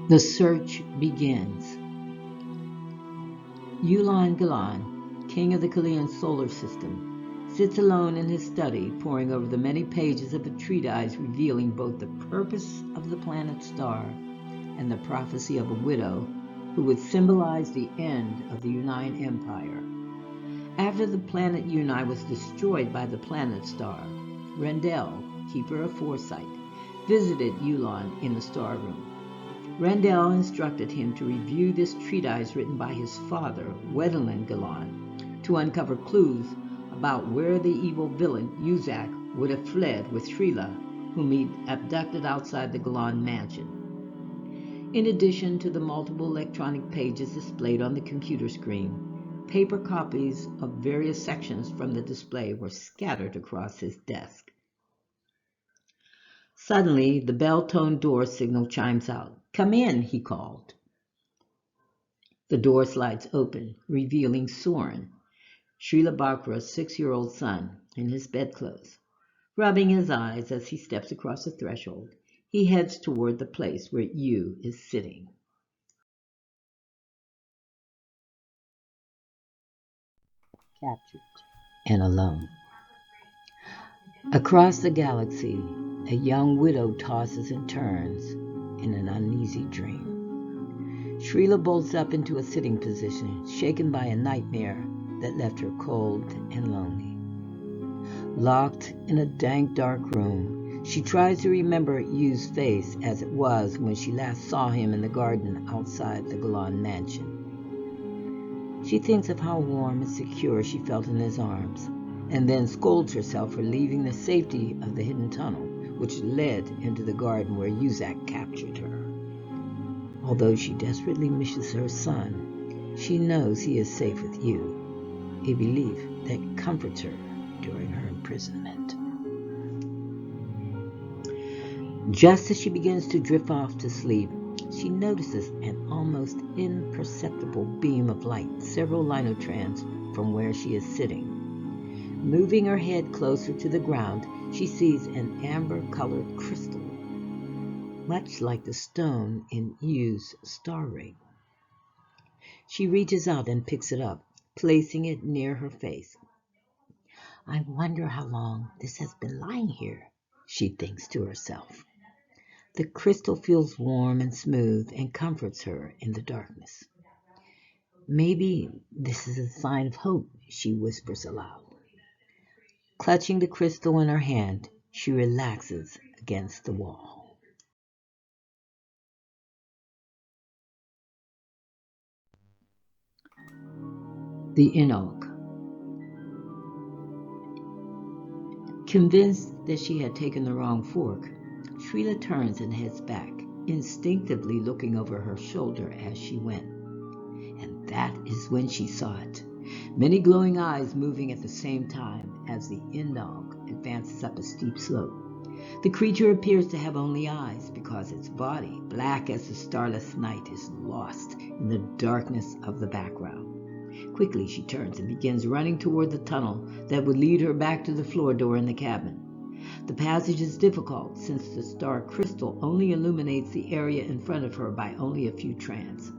The search begins. Ewlon, king of the Khalian Solar System, sits alone in his study, poring over the many pages of a treatise revealing both the purpose of the planet star and the prophecy of a widow who would symbolize the end of the Unite Empire. After the planet Unite was destroyed by the planet star, Rendell, keeper of foresight, visited Ewlon in the star room. Rendell instructed him to review this treatise written by his father, Wedlin Galan, to uncover clues about where the evil villain Uzak would have fled with Shreela, whom he'd abducted outside the Galan mansion. In addition to the multiple electronic pages displayed on the computer screen, paper copies of various sections from the display were scattered across his desk. Suddenly, the bell-toned door signal chimes out. "Come in," he called. The door slides open, revealing Soren, Shreela Bakra's 6-year-old son, in his bedclothes. Rubbing his eyes as he steps across the threshold, he heads toward the place where Ew is sitting. Captured and alone. Across the galaxy, a young widow tosses and turns in an uneasy dream. Shreela bolts up into a sitting position, shaken by a nightmare that left her cold and lonely. Locked in a dank, dark room, she tries to remember Yu's face as it was when she last saw him in the garden outside the Galan mansion. She thinks of how warm and secure she felt in his arms, and then scolds herself for leaving the safety of the hidden tunnel, which led into the garden where Uzak captured her. Although she desperately misses her son, she knows he is safe with Yu, a belief that comforts her during her imprisonment. Just as she begins to drift off to sleep, she notices an almost imperceptible beam of light several linotrans from where she is sitting. Moving her head closer to the ground, she sees an amber-colored crystal, much like the stone in Yu's star ring. She reaches out and picks it up, placing it near her face. "I wonder how long this has been lying here," she thinks to herself. The crystal feels warm and smooth and comforts her in the darkness. "Maybe this is a sign of hope," she whispers aloud. Clutching the crystal in her hand, she relaxes against the wall. The Enoch. Convinced that she had taken the wrong fork, Shreela turns and heads back, instinctively looking over her shoulder as she went. And that is when she saw it. Many glowing eyes moving at the same time as the Enoch advances up a steep slope. The creature appears to have only eyes because its body, black as the starless night, is lost in the darkness of the background. Quickly she turns and begins running toward the tunnel that would lead her back to the floor door in the cabin. The passage is difficult since the star crystal only illuminates the area in front of her by only a few trans.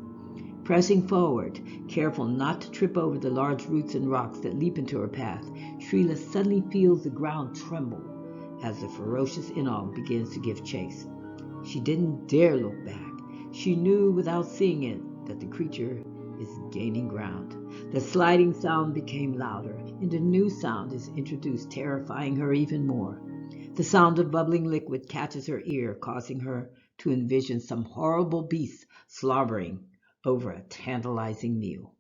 Pressing forward, careful not to trip over the large roots and rocks that leap into her path, Shreela suddenly feels the ground tremble as the ferocious Enoch begins to give chase. She didn't dare look back. She knew without seeing it that the creature is gaining ground. The sliding sound became louder, and a new sound is introduced, terrifying her even more. The sound of bubbling liquid catches her ear, causing her to envision some horrible beast slobbering over a tantalizing meal.